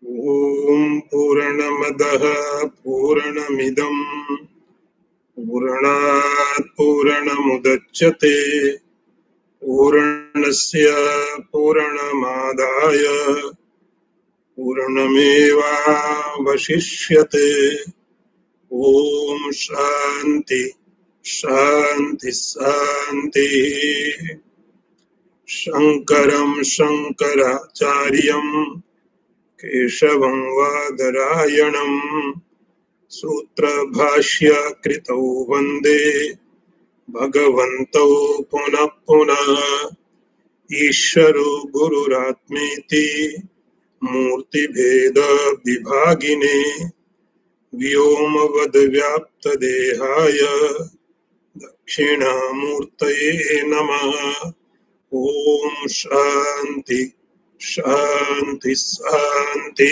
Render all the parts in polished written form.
ओम पूर्णमदः पूर्णमिदं पूर्णात् पूर्णमुदच्यते पूर्णस्य पूर्णमादाय पूर्णमेवावशिष्यते। ओम शांति शांति शांति। शंकरं शंकराचार्यं केशवं वादरायणं सूत्रभाष्य कृतौ वन्दे भगवन्तौ पुनः पुनः। ईश्वरो गुरुरात्मेति मूर्तिभेद विभागिने व्योमवद्व्याप्तदेहाय दक्षिणामूर्तये नमः। ओम शांति शांति शांति।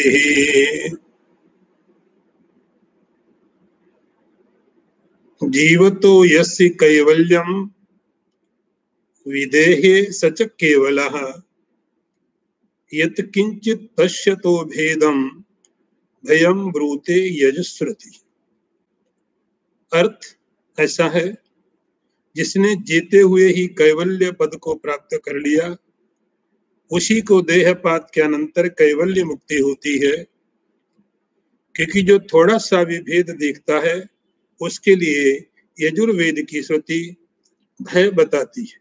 जीवतो यस्य कैवल्यं विदेहे स च केवलः यत् किंचित् पश्यतो भेदं भयं ब्रूते यजुश्रुति। अर्थ ऐसा है, जिसने जीते हुए ही कैवल्य पद को प्राप्त कर लिया, उसी को देहपात के अनंतर कैवल्य मुक्ति होती है, क्योंकि जो थोड़ा सा भी भेद देखता है उसके लिए यजुर्वेद की श्रुति भय बताती है।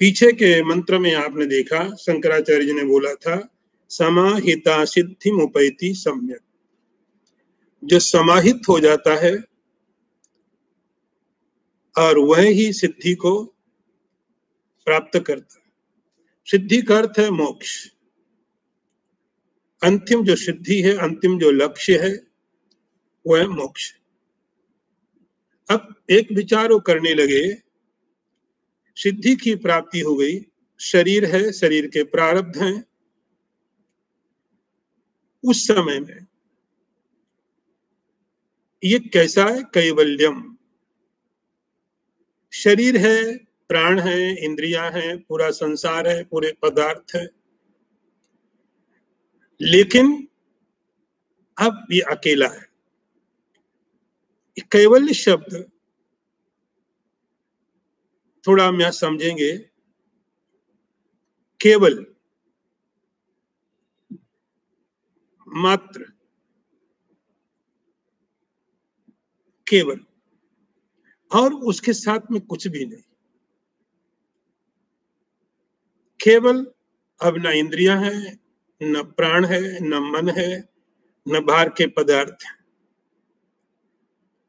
पीछे के मंत्र में आपने देखा, शंकराचार्य जी ने बोला था समाहिता सिद्धि मुपैति सम्यक। जो समाहित हो जाता है और वह ही सिद्धि को प्राप्त करता है। सिद्धि का अर्थ है मोक्ष। अंतिम जो सिद्धि है, अंतिम जो लक्ष्य है, वह है मोक्ष। अब एक विचार वो करने लगे, सिद्धि की प्राप्ति हो गई, शरीर है, शरीर के प्रारब्ध हैं। उस समय में ये कैसा है? कैवल्यम। शरीर है, प्राण है, इंद्रियां हैं, पूरा संसार है, पूरे पदार्थ है, लेकिन अब ये अकेला है। कैवल्य शब्द थोड़ा हम यहां समझेंगे। केवल, मात्र, केवल, और उसके साथ में कुछ भी नहीं। केवल अब न इंद्रियां हैं, न प्राण है, न मन है, न बाहर के पदार्थ है।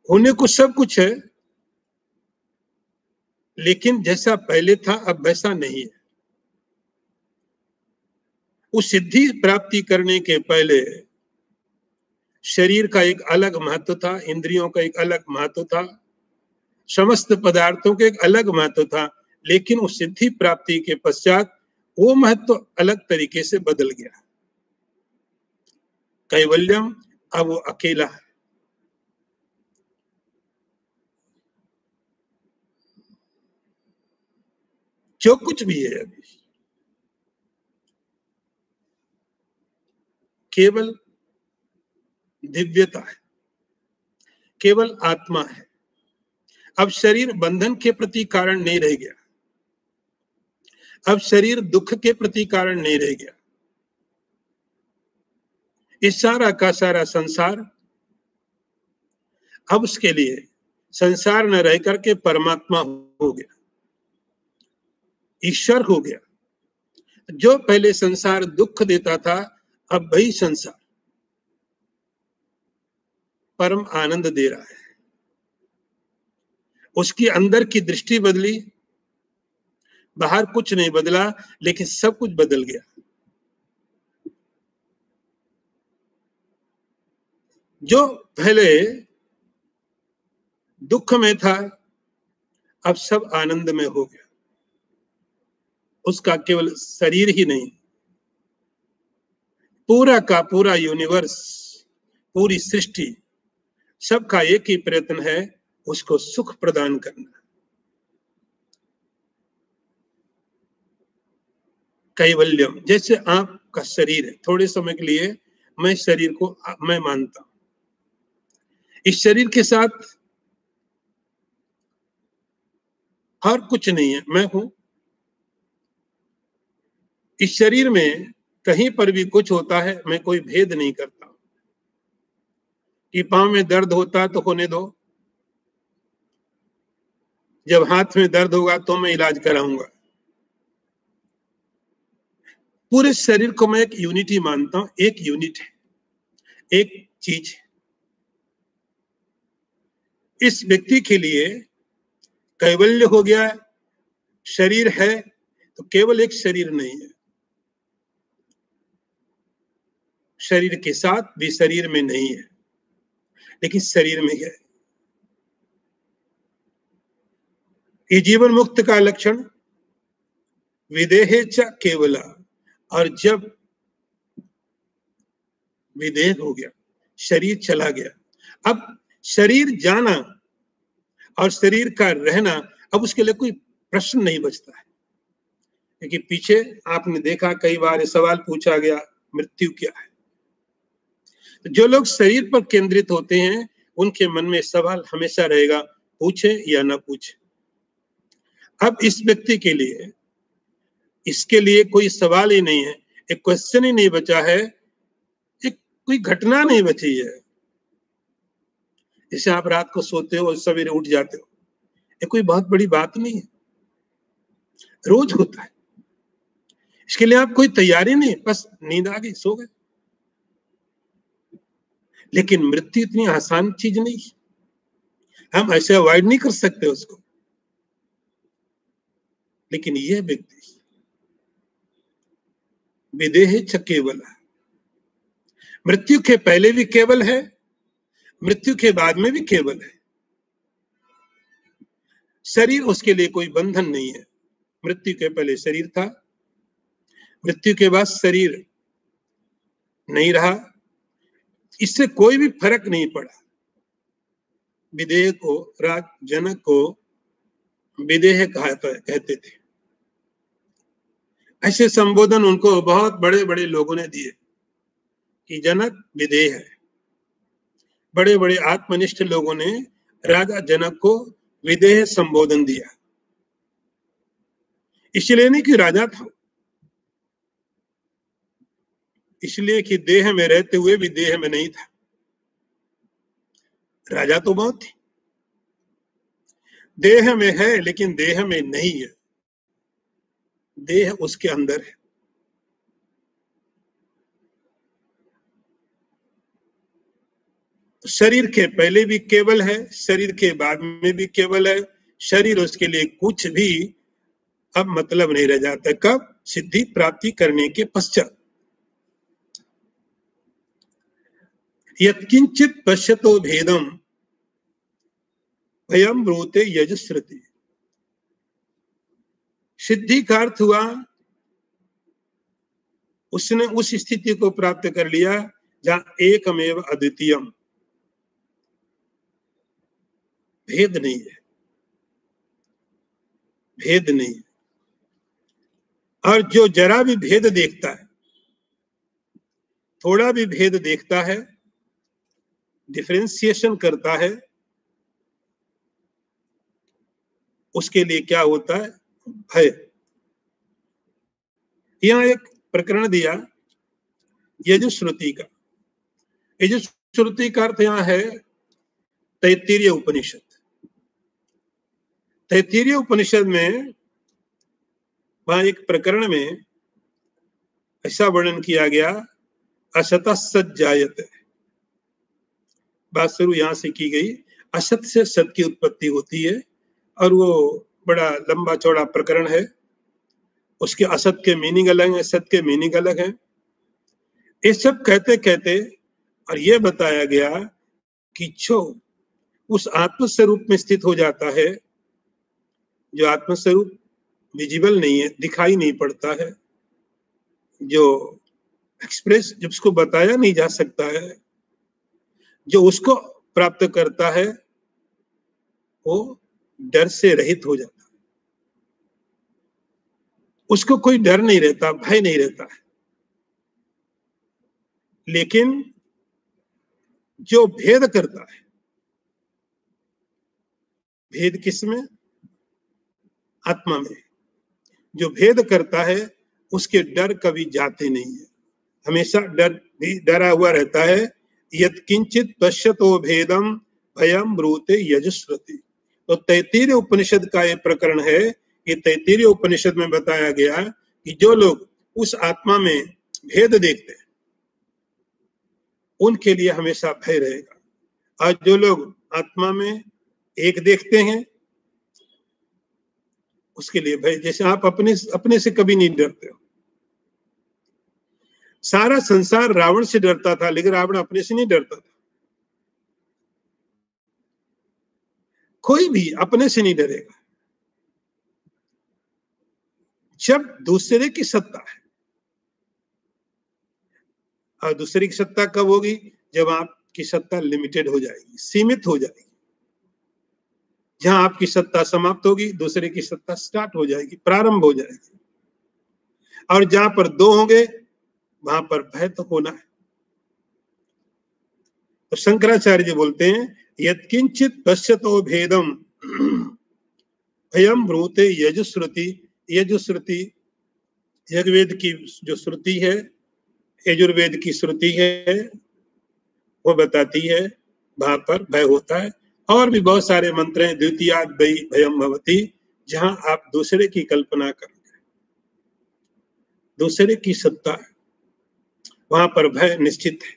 होने को सब कुछ है, लेकिन जैसा पहले था अब वैसा नहीं है। उस सिद्धि प्राप्ति करने के पहले शरीर का एक अलग महत्व था, इंद्रियों का एक अलग महत्व था, समस्त पदार्थों के एक अलग महत्व था, लेकिन उस सिद्धि प्राप्ति के पश्चात वो महत्व अलग तरीके से बदल गया। कैवल्यम, अब वो अकेला है। जो कुछ भी है अभी केवल दिव्यता है, केवल आत्मा है। अब शरीर बंधन के प्रति कारण नहीं रह गया, अब शरीर दुख के प्रति कारण नहीं रह गया। इस सारा का सारा संसार अब उसके लिए संसार न रह करके परमात्मा हो गया, ईश्वर हो गया। जो पहले संसार दुख देता था, अब वही संसार परम आनंद दे रहा है। उसकी अंदर की दृष्टि बदली, बाहर कुछ नहीं बदला, लेकिन सब कुछ बदल गया। जो पहले दुख में था, अब सब आनंद में हो गया। उसका केवल शरीर ही नहीं, पूरा का पूरा यूनिवर्स, पूरी सृष्टि, सबका एक ही प्रयत्न है, उसको सुख प्रदान करना। कैवल्यम, जैसे आपका शरीर है, थोड़े समय के लिए मैं शरीर को मैं मानता हूं, इस शरीर के साथ और कुछ नहीं है, मैं हूं। इस शरीर में कहीं पर भी कुछ होता है, मैं कोई भेद नहीं करता कि पांव में दर्द होता है तो होने दो, जब हाथ में दर्द होगा तो मैं इलाज कराऊंगा। पूरे शरीर को मैं एक यूनिटी मानता हूं, एक यूनिट है, एक चीज है। इस व्यक्ति के लिए कैवल्य हो गया, शरीर है तो केवल एक शरीर नहीं है, शरीर के साथ भी शरीर में नहीं है, लेकिन शरीर में है। ये जीवन मुक्त का लक्षण विदेह च केवला, और जब विदेह हो गया, शरीर चला गया, अब शरीर जाना और शरीर का रहना, अब उसके लिए कोई प्रश्न नहीं बचता है। क्योंकि पीछे आपने देखा कई बार सवाल पूछा गया, मृत्यु क्या है। तो जो लोग शरीर पर केंद्रित होते हैं उनके मन में सवाल हमेशा रहेगा, पूछे या ना पूछे। अब इस व्यक्ति के लिए इसके लिए कोई सवाल ही नहीं है, एक क्वेश्चन ही नहीं बचा है, एक कोई घटना नहीं बची है। जैसे आप रात को सोते हो और सवेरे उठ जाते हो, ये कोई बहुत बड़ी बात नहीं है, रोज होता है। इसके लिए आप कोई तैयारी नहीं, बस नींद आ गई, सो गए। लेकिन मृत्यु इतनी आसान चीज नहीं, हम ऐसे अवॉइड नहीं कर सकते उसको। लेकिन यह व्यक्ति विदेह च केवल है, मृत्यु के पहले भी केवल है, मृत्यु के बाद में भी केवल है। शरीर उसके लिए कोई बंधन नहीं है। मृत्यु के पहले शरीर था, मृत्यु के बाद शरीर नहीं रहा, इससे कोई भी फर्क नहीं पड़ा। विदेह को, राज जनक को विदेह कहते थे। ऐसे संबोधन उनको बहुत बड़े बड़े लोगों ने दिए कि जनक विदेह है। बड़े बड़े आत्मनिष्ठ लोगों ने राजा जनक को विदेह संबोधन दिया, इसलिए नहीं कि राजा था, इसलिए कि देह में रहते हुए भी देह में नहीं था। राजा तो बहुत थे, देह में है लेकिन देह में नहीं है, देह उसके अंदर है। शरीर के पहले भी केवल है, शरीर के बाद में भी केवल है। शरीर उसके लिए कुछ भी अब मतलब नहीं रह जाता। कब? सिद्धि प्राप्ति करने के पश्चात। यत्किंचित पश्यतो भेदम भयम ब्रूते यजुश्रुति। सिद्धि का अर्थ हुआ उसने उस स्थिति को प्राप्त कर लिया जहां एकमेव अद्वितीयम, भेद नहीं है, भेद नहीं है। और जो जरा भी भेद देखता है, थोड़ा भी भेद देखता है, डिफरेंशिएशन करता है, उसके लिए क्या होता है? भय। यहां एक प्रकरण दिया यजुश्रुति का। यजुश्रुति का अर्थ यहां है तैत्तिरीय उपनिषद। तैत्तिरीय उपनिषद में वहां एक प्रकरण में ऐसा वर्णन किया गया, असत सत जायते। बात शुरू यहां से की गई, असत से सत की उत्पत्ति होती है, और वो बड़ा लंबा चौड़ा प्रकरण है। उसके असत के मीनिंग अलग है, सत के मीनिंग अलग है। ये सब कहते कहते और ये बताया गया कि जो उस आत्मस्वरूप में स्थित हो जाता है, जो आत्मस्वरूप विजिबल नहीं है, दिखाई नहीं पड़ता है, जो एक्सप्रेस, जब उसको बताया नहीं जा सकता है, जो उसको प्राप्त करता है वो डर से रहित हो जाता है। उसको कोई डर नहीं रहता, भय नहीं रहता है। लेकिन जो भेद करता है, भेद किसमें? आत्मा में। जो भेद करता है उसके डर कभी जाते नहीं है, हमेशा डरा हुआ रहता है। यत्किंचित पश्यतो भेदम भयम ब्रूते यजुश्रुति। तो तैत्तिरीय उपनिषद का ये प्रकरण है कि तैत्तिरीय उपनिषद में बताया गया कि जो लोग उस आत्मा में भेद देखते हैं उनके लिए हमेशा भय रहेगा, और जो लोग आत्मा में एक देखते हैं उसके लिए भय। जैसे आप अपने से कभी नहीं डरते हो। सारा संसार रावण से डरता था, लेकिन रावण अपने से नहीं डरता था। कोई भी अपने से नहीं डरेगा। जब दूसरे की सत्ता है, और दूसरे की सत्ता कब होगी? जब आपकी सत्ता लिमिटेड हो जाएगी, सीमित हो जाएगी। जहां आपकी सत्ता समाप्त होगी, दूसरे की सत्ता स्टार्ट हो जाएगी, प्रारंभ हो जाएगी। और जहां पर दो होंगे वहां पर भय तो होना है। तो शंकराचार्य जी बोलते हैं, यत्किंचित पश्यतो भेदम भयम ब्रूते यजुश्रुति। यजुश्रुति यजुर्वेद की जो श्रुति है, यजुर्वेद की श्रुति है, वो बताती है वहां पर भय होता है। और भी बहुत सारे मंत्र हैं, द्वितीयाद भयम भवति, जहां आप दूसरे की कल्पना करोगे, दूसरे की सत्ता है, वहां पर भय निश्चित है।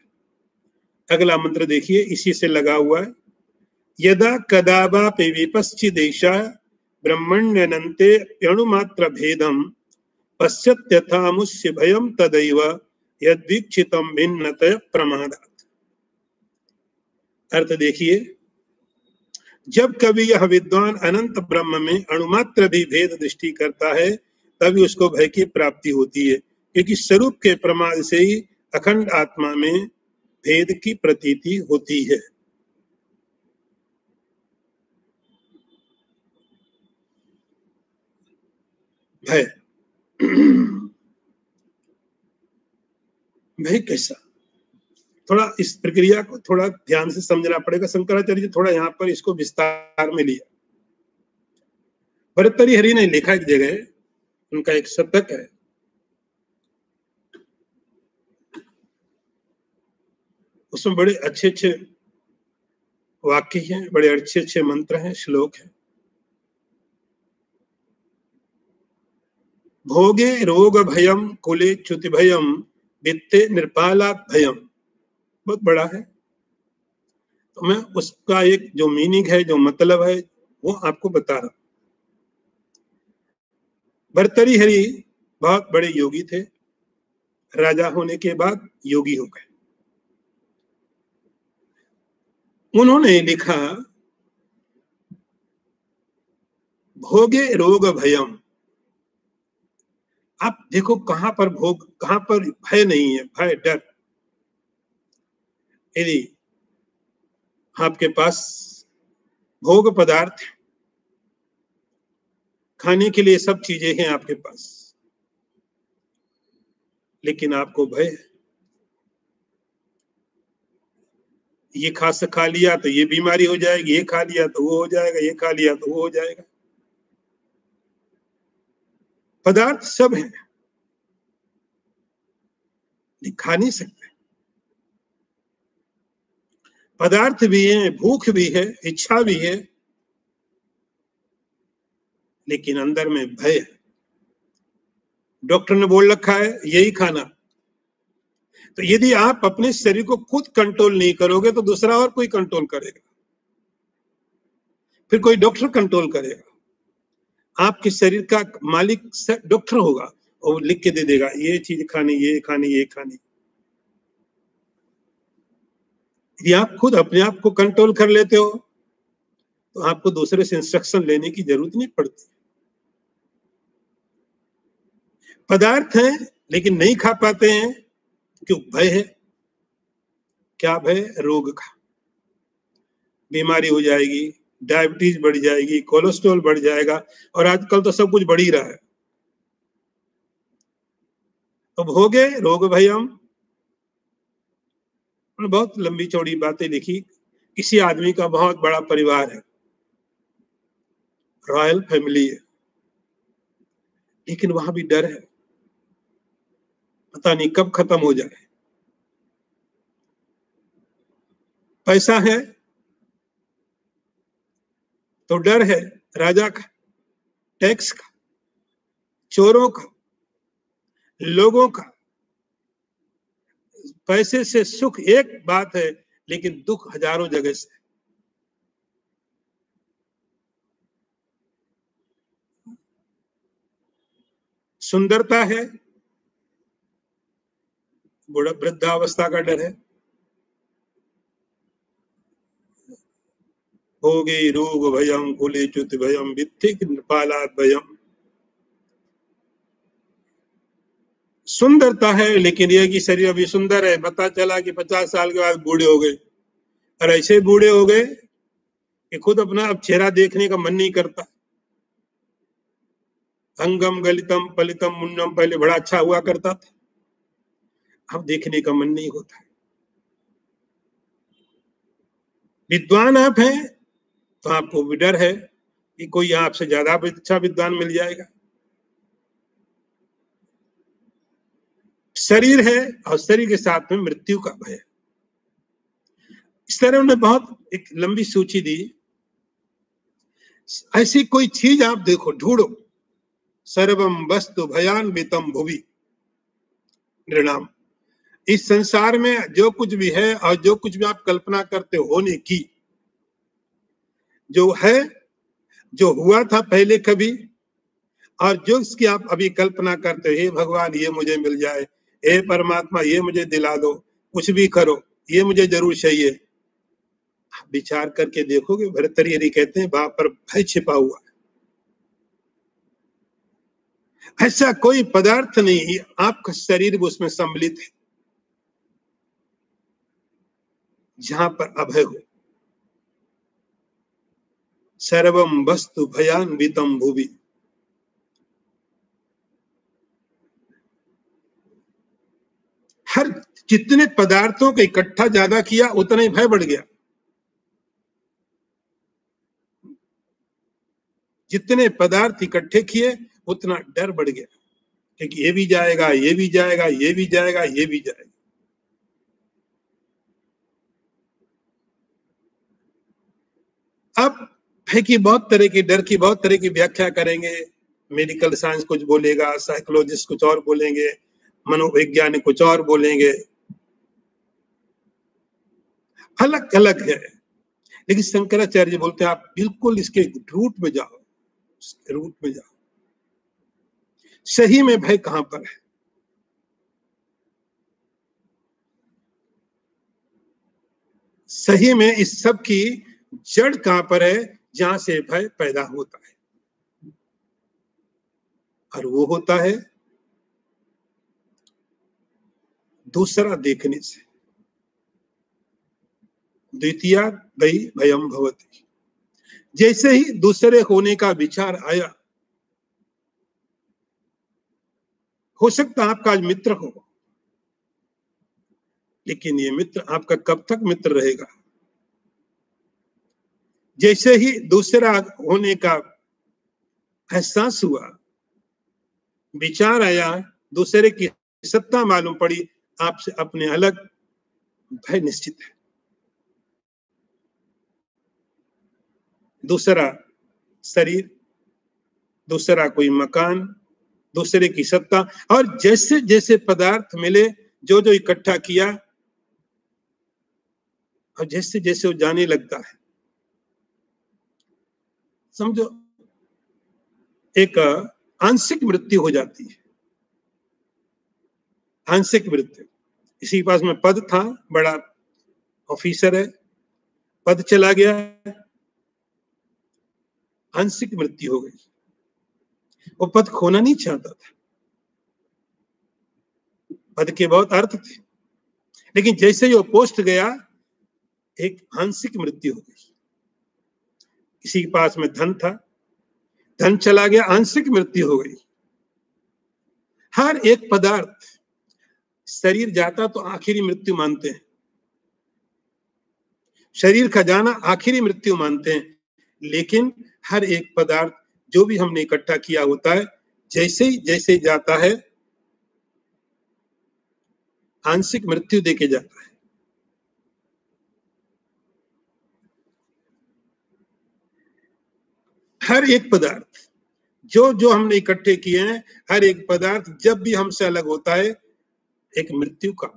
अगला मंत्र देखिए, इसी से लगा हुआ है। यदा कदावा विपश्चिदेशा ब्रह्मण्यनन्ते अणुमात्र भेदम पश्यत्यथामुष्य भयम तदैव यद्वीक्षितम भिन्नतया प्रमादात्। अर्थ देखिए, जब कभी यह विद्वान अनंत ब्रह्म में अणुमात्र भी भेद दृष्टि करता है, तभी उसको भय की प्राप्ति होती है, क्योंकि स्वरूप के प्रमाद से ही अखंड आत्मा में भेद की प्रतीति होती है। भय भय कैसा? थोड़ा इस प्रक्रिया को थोड़ा ध्यान से समझना पड़ेगा। शंकराचार्य जी थोड़ा यहाँ पर इसको विस्तार में लिया। भर्तृहरि ने लिखा एक जगह, उनका एक शतक है, उसमें बड़े अच्छे अच्छे वाक्य हैं, बड़े अच्छे अच्छे मंत्र हैं, श्लोक हैं। भोगे रोग भयम कुले च्युति भयम वित्ते निर्पालात भयम, बहुत बड़ा है। तो मैं उसका एक जो मीनिंग है, जो मतलब है, वो आपको बता रहा हूं। भर्तृहरि बहुत बड़े योगी थे, राजा होने के बाद योगी हो गए। उन्होंने लिखा, भोगे रोग भयम। आप देखो कहां पर भोग, कहां पर भय नहीं है, भय डर। यदि आपके पास भोग पदार्थ, खाने के लिए सब चीजें हैं आपके पास, लेकिन आपको भय है, ये खा लिया तो ये बीमारी हो जाएगी, ये खा लिया तो वो हो जाएगा, ये खा लिया तो वो हो जाएगा। पदार्थ सब है, खा नहीं सकते। पदार्थ भी है, भूख भी है, इच्छा भी है, लेकिन अंदर में भय है। डॉक्टर ने बोल रखा है यही खाना। तो यदि आप अपने शरीर को खुद कंट्रोल नहीं करोगे तो दूसरा और कोई कंट्रोल करेगा, फिर कोई डॉक्टर कंट्रोल करेगा। आपके शरीर का मालिक डॉक्टर होगा और लिख के दे देगा ये चीज खानी, ये खानी, ये खानी। यदि आप खुद अपने आप को कंट्रोल कर लेते हो तो आपको दूसरे से इंस्ट्रक्शन लेने की जरूरत नहीं पड़ती। पदार्थ है लेकिन नहीं खा पाते हैं, क्यों? भय है। क्या भय? रोग का। बीमारी हो जाएगी, डायबिटीज बढ़ जाएगी, कोलेस्ट्रॉल बढ़ जाएगा, और आजकल तो सब कुछ बढ़ ही रहा है। तो भोगे रोग भयम, बहुत लंबी चौड़ी बातें लिखी। किसी आदमी का बहुत बड़ा परिवार है, रॉयल फैमिली है, लेकिन वहां भी डर है, पता नहीं कब खत्म हो जाए। पैसा है तो डर है राजा का, टैक्स का, चोरों का, लोगों का। पैसे से सुख एक बात है, लेकिन दुख हजारों जगह से। सुंदरता है, बुढ़ा वृद्धावस्था का डर है। भोगे रोग भयम कुले च्युत भयम वित्तिक नृपालाद भयम। सुंदरता है, लेकिन यह कि शरीर अभी सुंदर है, पता चला कि 50 साल के बाद बूढ़े हो गए, और ऐसे बूढ़े हो गए कि खुद अपना अब चेहरा देखने का मन नहीं करता। अंगम गलितम पलितम मुन्नम पहले बड़ा अच्छा हुआ करता था, अब देखने का मन नहीं होता। विद्वान आप हैं तो आपको भी डर है कि कोई आपसे ज्यादा अच्छा विद्वान मिल जाएगा। शरीर है और शरीर के साथ में मृत्यु का भय। इस तरह उन्होंने बहुत एक लंबी सूची दी। ऐसी कोई चीज आप देखो, ढूंढो, सर्वम वस्तु भयान्वितम भुवि नृणाम। इस संसार में जो कुछ भी है और जो कुछ भी आप कल्पना करते होने की, जो है, जो हुआ था पहले कभी, और जो इसकी आप अभी कल्पना करते हो, हे भगवान ये मुझे मिल जाए, हे परमात्मा ये मुझे दिला दो, कुछ भी करो, ये मुझे जरूर चाहिए। आप विचार करके देखोगे, भरतरिहरि कहते हैं वहां पर भय छिपा हुआ है। ऐसा कोई पदार्थ नहीं आपका शरीर उसमें सम्मिलित है जहां पर अभय हो। सर्वम वस्तु भयान्वितम भुवि। हर जितने पदार्थों को इकट्ठा ज्यादा किया उतना ही भय बढ़ गया। जितने पदार्थ इकट्ठे किए उतना डर बढ़ गया, क्योंकि ये भी जाएगा, ये भी जाएगा, ये भी जाएगा, ये भी जाएगा। अब है कि बहुत तरह की डर की बहुत तरह की व्याख्या करेंगे। मेडिकल साइंस कुछ बोलेगा, साइकोलॉजिस्ट कुछ और बोलेंगे, मनोवैज्ञानिक कुछ और बोलेंगे, अलग अलग है। लेकिन शंकराचार्य बोलते हैं आप बिल्कुल इसके रूट में जाओ, रूट में जाओ, सही में भय कहां पर है। सही में इस सब की जड़ कहां पर है, जहां से भय पैदा होता है, और वो होता है दूसरा देखने से। द्वितीया वही भयम भवति। जैसे ही दूसरे होने का विचार आया, हो सकता आपका आज मित्र हो, लेकिन ये मित्र आपका कब तक मित्र रहेगा। जैसे ही दूसरा होने का एहसास हुआ, विचार आया, दूसरे की सत्ता मालूम पड़ी, आपसे अपने अलग, भय निश्चित है। दूसरा शरीर, दूसरा कोई मकान, दूसरे की सत्ता, और जैसे जैसे पदार्थ मिले, जो जो इकट्ठा किया, और जैसे जैसे वो जाने लगता है, समझो एक आंशिक मृत्यु हो जाती है। आंशिक मृत्यु। इसी के पास में पद था, बड़ा ऑफिसर है, पद चला गया, आंशिक मृत्यु हो गई। वो पद खोना नहीं चाहता था, पद के बहुत अर्थ थे, लेकिन जैसे ही वो पोस्ट गया, एक आंशिक मृत्यु हो गई। किसी के पास में धन था, धन चला गया, आंशिक मृत्यु हो गई। हर एक पदार्थ शरीर जाता तो आखिरी मृत्यु मानते हैं, शरीर का जाना आखिरी मृत्यु मानते हैं, लेकिन हर एक पदार्थ जो भी हमने इकट्ठा किया होता है, जैसे जाता है आंशिक मृत्यु देके जाता है। हर एक पदार्थ जो जो हमने इकट्ठे किए हैं, हर एक पदार्थ जब भी हमसे अलग होता है एक मृत्यु का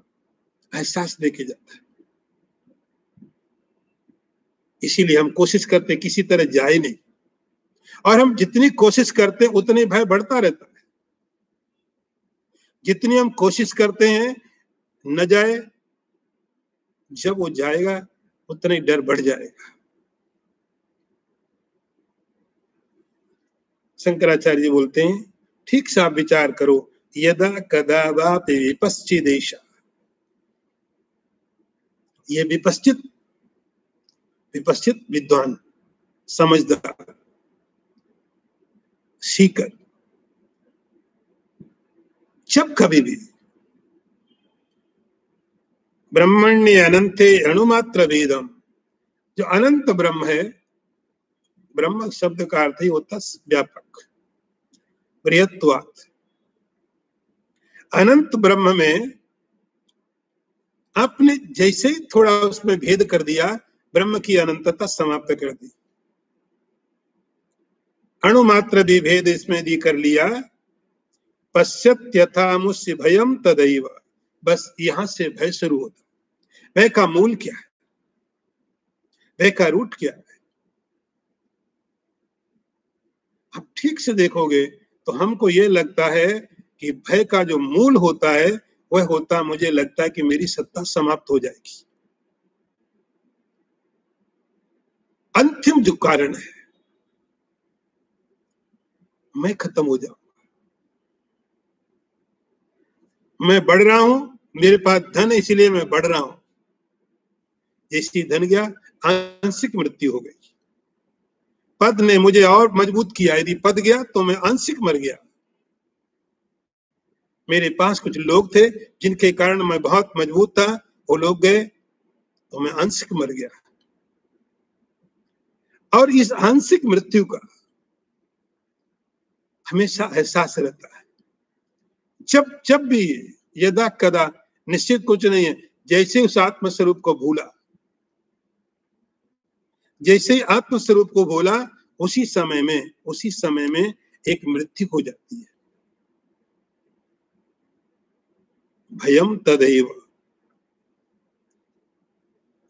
एहसास देके जाता है। इसीलिए हम कोशिश करते किसी तरह जाए नहीं, और हम जितनी कोशिश करते उतने भय बढ़ता रहता है। जितनी हम कोशिश करते हैं न जाए, जब वो जाएगा उतना ही डर बढ़ जाएगा। शंकराचार्य जी बोलते हैं, ठीक से आप विचार करो, यदा कदा वापि विपश्चिदेशा, ये विपश्चित विद्वान, समझदार, सीकर, जब कभी भी ब्रह्मण्य अनंते अणुमात्र वेदम, जो अनंत ब्रह्म है, ब्रह्म शब्द का अर्थ ही होता व्यापक, बृहत्वात्। अनंत ब्रह्म में आपने जैसे ही थोड़ा उसमें भेद कर दिया, ब्रह्म की अनंतता समाप्त कर दी। अणुमात्र भी भेद इसमें दी कर लिया, पश्यत्यथा मुस्य भयम तदैव, बस यहां से भय शुरू होता। भय का मूल क्या है, भय का रूट क्या है? आप ठीक से देखोगे तो हमको ये लगता है कि भय का जो मूल होता है वह होता, मुझे लगता है कि मेरी सत्ता समाप्त हो जाएगी। अंतिम जो कारण है, मैं खत्म हो जाऊंगा, मैं बढ़ रहा हूं, मेरे पास धन है इसलिए मैं बढ़ रहा हूं। जैसे धन गया, आंशिक मृत्यु हो गई। पद ने मुझे और मजबूत किया, यदि पद गया तो मैं आंशिक मर गया। मेरे पास कुछ लोग थे जिनके कारण मैं बहुत मजबूत था, वो लोग गए तो मैं आंशिक मर गया। और इस आंशिक मृत्यु का हमेशा एहसास रहता है। जब जब भी, यदा कदा, निश्चित कुछ नहीं है। जैसे उस आत्म स्वरूप को भूला, जैसे ही आत्म स्वरूप को भूला, उसी समय में एक मृत्यु हो जाती है। भयम तदैव,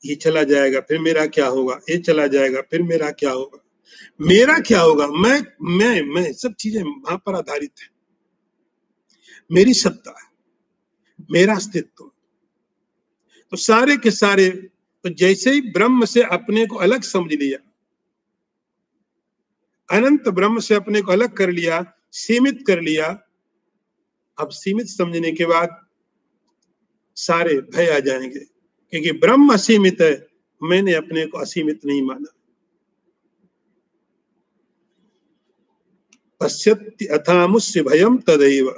ये चला जाएगा फिर मेरा क्या होगा, ये चला जाएगा फिर मेरा क्या होगा, मेरा क्या होगा, मैं सब चीजें वहां पर आधारित है। मेरी सत्ता, मेरा अस्तित्व, तो सारे के सारे, तो जैसे ही ब्रह्म से अपने को अलग समझ लिया, अनंत ब्रह्म से अपने को अलग कर लिया, सीमित कर लिया, अब सीमित समझने के बाद सारे भय आ जाएंगे, क्योंकि ब्रह्म असीमित है, मैंने अपने को असीमित नहीं माना। पश्यति अथामुस्य भयम तदैव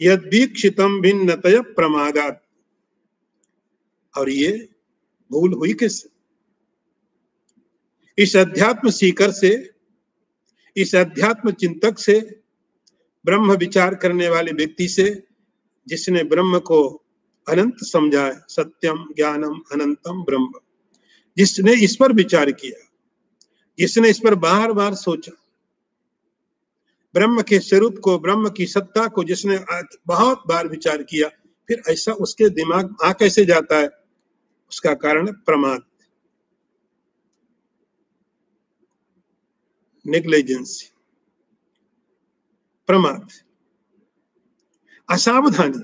यद्वीक्षितम भिन्नतय प्रमादात्। और ये भूल हुई किससे? इस अध्यात्म सीकर से, इस अध्यात्म चिंतक से, ब्रह्म विचार करने वाले व्यक्ति से, जिसने ब्रह्म को अनंत समझा है, सत्यम ज्ञानम अनंतम ब्रह्म, जिसने इस पर विचार किया, जिसने इस पर बार बार सोचा, ब्रह्म के स्वरूप को, ब्रह्म की सत्ता को जिसने बहुत बार विचार किया, फिर ऐसा उसके दिमाग आ कैसे जाता है? उसका कारण है प्रमाद, नेग्लिजेंसी, प्रमाद, असावधानी।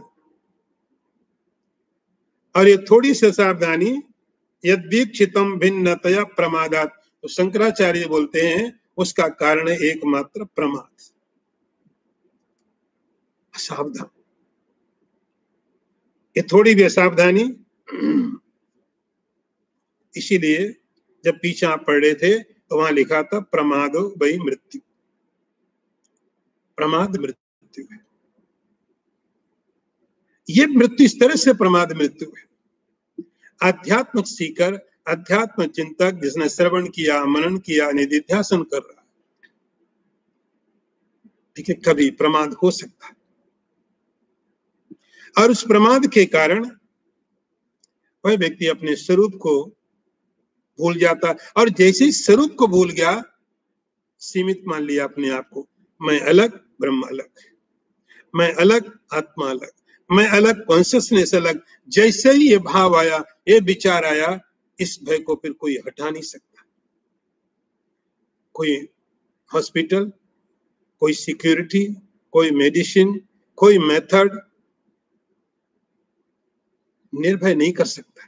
और ये थोड़ी सी सावधानी, यद्वीक्षितम भिन्नतया प्रमादात, तो शंकराचार्य बोलते हैं उसका कारण है एकमात्र प्रमाद, असावधान। ये थोड़ी भी असावधानी, इसीलिए जब पीछे आप पढ़ रहे थे तो वहां लिखा था प्रमादो वही मृत्यु, प्रमाद मृत्यु है। ये मृत्यु इस तरह से प्रमाद मृत्यु है। आध्यात्मिक सीकर, अध्यात्म चिंतक जिसने श्रवण किया, मनन किया, निधिध्यासन कर रहा, ठीक है, कभी प्रमाद हो सकता है। और उस प्रमाद के कारण वह व्यक्ति अपने स्वरूप को भूल जाता, और जैसे ही स्वरूप को भूल गया, सीमित मान लिया अपने आप को, मैं अलग, ब्रह्म अलग, मैं अलग, आत्मा अलग, मैं अलग, कॉन्शियसनेस अलग। जैसे ही ये भाव आया, ये विचार आया, इस भय को फिर कोई हटा नहीं सकता। कोई हॉस्पिटल, कोई सिक्योरिटी, कोई मेडिसिन, कोई मेथड निर्भय नहीं कर सकता।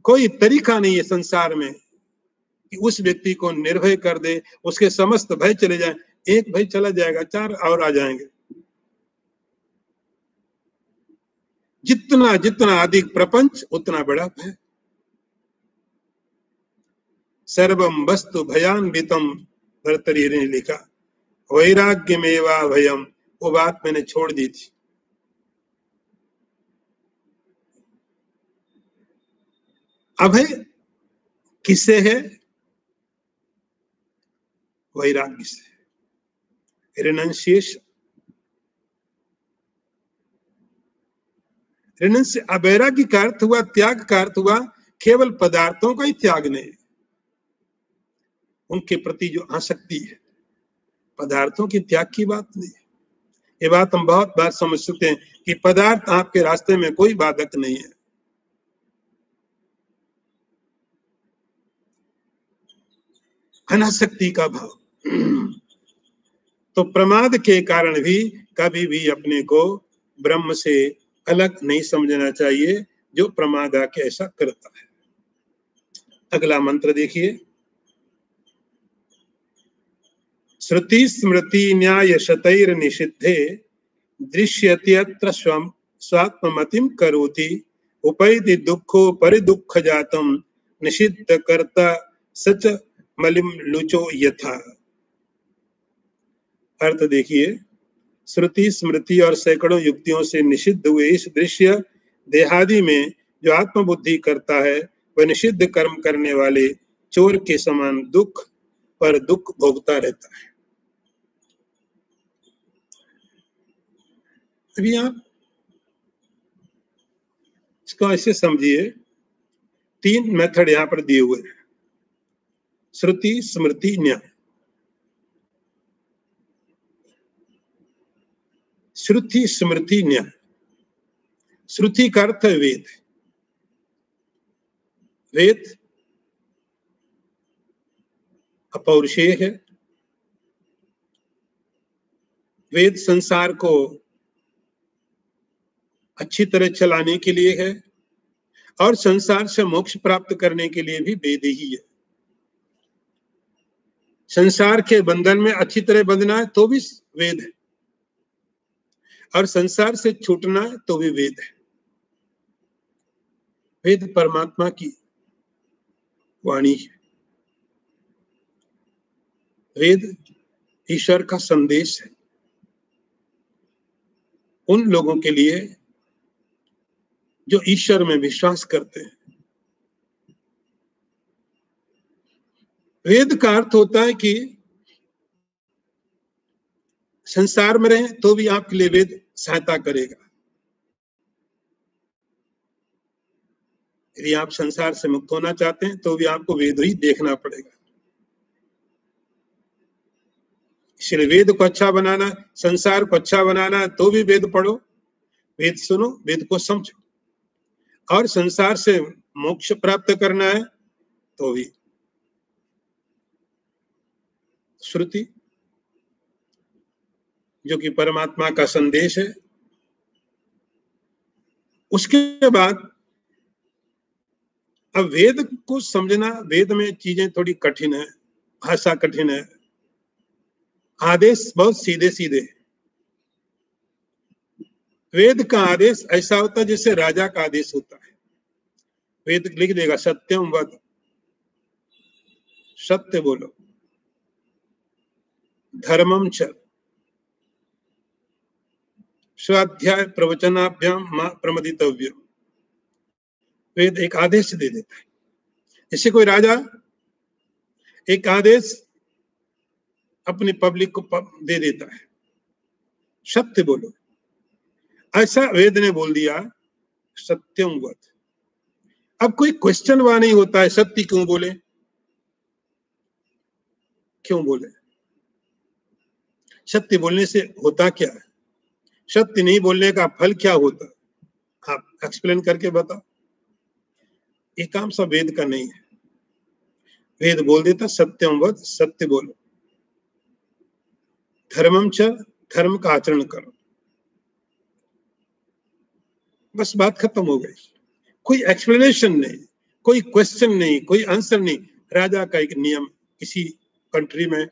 कोई तरीका नहीं है संसार में कि उस व्यक्ति को निर्भय कर दे, उसके समस्त भय चले जाए। एक भय चला जाएगा, चार और आ जाएंगे। जितना जितना अधिक प्रपंच, उतना बड़ा भय। सर्वम वस्तु भयान्वितम, भर्तृहरि ने लिखा, वैराग्यमेवा भयम। वो बात मैंने छोड़ दी थी। अभय किससे है? वैराग्य से, रिनंसिएशन। वैराग्य का अर्थ हुआ, त्याग का अर्थ हुआ केवल पदार्थों का ही त्याग नहीं, उनके प्रति जो आसक्ति है, पदार्थों के त्याग की बात नहीं। ये बात हम बहुत बार समझ सकते हैं कि पदार्थ आपके रास्ते में कोई बाधक नहीं है। अनासक्ति का भाव। तो प्रमाद के कारण भी कभी भी अपने को ब्रह्म से अलग नहीं समझना चाहिए, जो प्रमाद आके ऐसा करता है। अगला मंत्र देखिए, श्रुति स्मृति न्याय शतैर निषिद्धे दृश्यत्यत्र स्वात्ममतिम करोति उपैति दुःखो परिदुःख जातम निषिद्ध कर्ता सच मलिम लुचो यथा। अर्थ देखिए, श्रुति स्मृति और सैकड़ों युक्तियों से निषिद्ध हुए इस दृश्य देहादि में जो आत्मबुद्धि करता है, वह निषिद्ध कर्म करने वाले चोर के समान दुख पर दुख भोगता रहता है। अभी आप इसको ऐसे समझिए, तीन मेथड यहां पर दिए हुए हैं, श्रुति स्मृति न्याय। श्रुति स्मृति न्याय। श्रुति का अर्थ है वेद। वेद अपौरुषेय है। वेद संसार को अच्छी तरह चलाने के लिए है, और संसार से मोक्ष प्राप्त करने के लिए भी वेद ही है। संसार के बंधन में अच्छी तरह बंधना है तो भी वेद है, और संसार से छूटना है तो भी वेद है। वेद परमात्मा की वाणी है। वेद ईश्वर का संदेश है उन लोगों के लिए जो ईश्वर में विश्वास करते हैं। वेद का अर्थ होता है कि संसार में रहें तो भी आपके लिए वेद सहायता करेगा। यदि आप संसार से मुक्त होना चाहते हैं तो भी आपको वेद ही देखना पड़ेगा। इसलिए वेद को अच्छा बनाना, संसार को अच्छा बनाना, तो भी वेद पढ़ो, वेद सुनो, वेद को समझो। और संसार से मोक्ष प्राप्त करना है तो भी श्रुति, जो कि परमात्मा का संदेश है। उसके बाद अब वेद को समझना, वेद में चीजें थोड़ी कठिन है, भाषा कठिन है, आदेश बहुत सीधे सीधे। वेद का आदेश ऐसा होता है जैसे राजा का आदेश होता है। वेद लिख देगा सत्यम वद, सत्य बोलो। धर्मम च स्वाध्याय प्रवचनाभ्याम मा प्रमदितव्य। वेद एक आदेश दे देता है। जैसे कोई राजा एक आदेश अपनी पब्लिक को दे देता है, सत्य बोलो। ऐसा वेद ने बोल दिया, सत्यम वद। अब कोई क्वेश्चन वहां नहीं होता है, सत्य क्यों बोले, क्यों बोले, सत्य बोलने से होता क्या है, सत्य नहीं बोलने का फल क्या होता, आप एक्सप्लेन करके बताओ। ये काम सब वेद का नहीं है। वेद बोल देता सत्यम वद, सत्य बोलो। धर्मम च, धर्म का आचरण करो, बस बात खत्म हो गई। कोई एक्सप्लेनेशन नहीं, कोई क्वेश्चन नहीं, कोई आंसर नहीं। राजा का एक नियम, किसी कंट्री में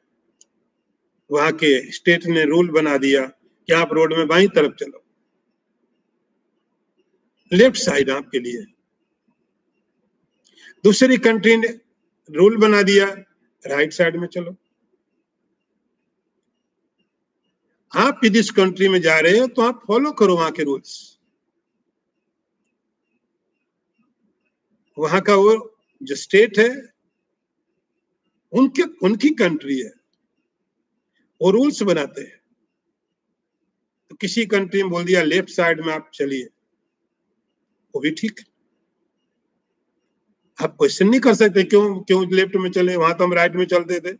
वहां के स्टेट ने रूल बना दिया कि आप रोड में बाईं तरफ चलो, लेफ्ट साइड आपके लिए। दूसरी कंट्री ने रूल बना दिया, राइट साइड में चलो। आप यदि इस कंट्री में जा रहे हो तो आप फॉलो करो वहां के रूल्स। वहां का वो जो स्टेट है, उनकी कंट्री है, वो रूल्स बनाते हैं। तो किसी कंट्री में बोल दिया लेफ्ट साइड में आप चलिए, वो भी ठीक है। आप क्वेश्चन नहीं कर सकते क्यों क्यों लेफ्ट में चले, वहां तो हम राइट में चलते थे।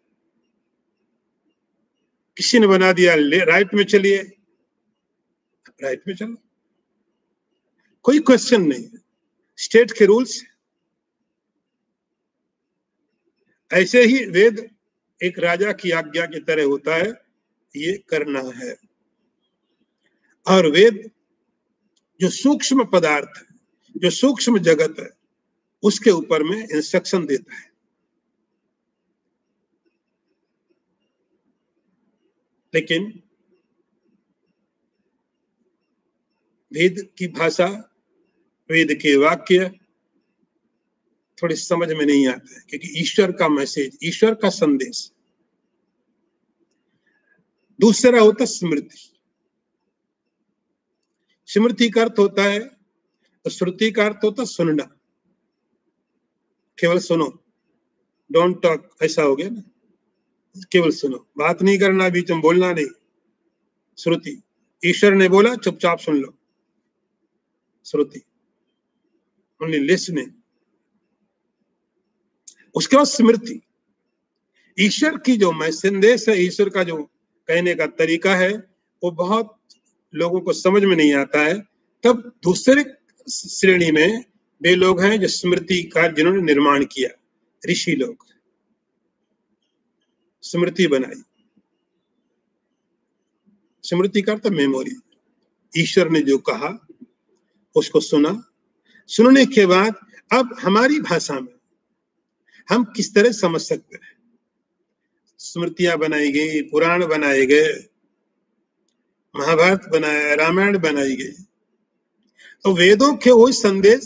किसी ने बना दिया राइट में चलिए, राइट में चलो, कोई क्वेश्चन नहीं है, स्टेट के रूल्स। ऐसे ही वेद एक राजा की आज्ञा की तरह होता है, ये करना है। और वेद जो सूक्ष्म पदार्थ है, जो सूक्ष्म जगत है, उसके ऊपर में इंस्ट्रक्शन देता है। लेकिन वेद की भाषा, वेद के वाक्य थोड़े समझ में नहीं आते हैं, क्योंकि ईश्वर का मैसेज, ईश्वर का संदेश। दूसरा होता स्मृति। स्मृति का अर्थ होता है, तो श्रुति का अर्थ होता सुनना, केवल सुनो, डोंट टॉक, ऐसा हो गया ना, केवल सुनो, बात नहीं करना, बीच में बोलना नहीं। श्रुति, ईश्वर ने बोला चुपचाप सुन लो, श्रुति, ओनली लिसनिंग। उसके बाद स्मृति, ईश्वर की जो संदेश है, ईश्वर का जो कहने का तरीका है, वो बहुत लोगों को समझ में नहीं आता है। तब दूसरे श्रेणी में वे लोग हैं जो स्मृति का जिन्होंने निर्माण किया, ऋषि लोग, स्मृति बनाई। स्मृति का अर्थ मेमोरी। ईश्वर ने जो कहा उसको सुना, सुनने के बाद अब हमारी भाषा में हम किस तरह समझ सकते हैं। स्मृतियां बनाई गई, पुराण बनाए गए, महाभारत बनाया, रामायण बनाई गई। तो वेदों के वही संदेश,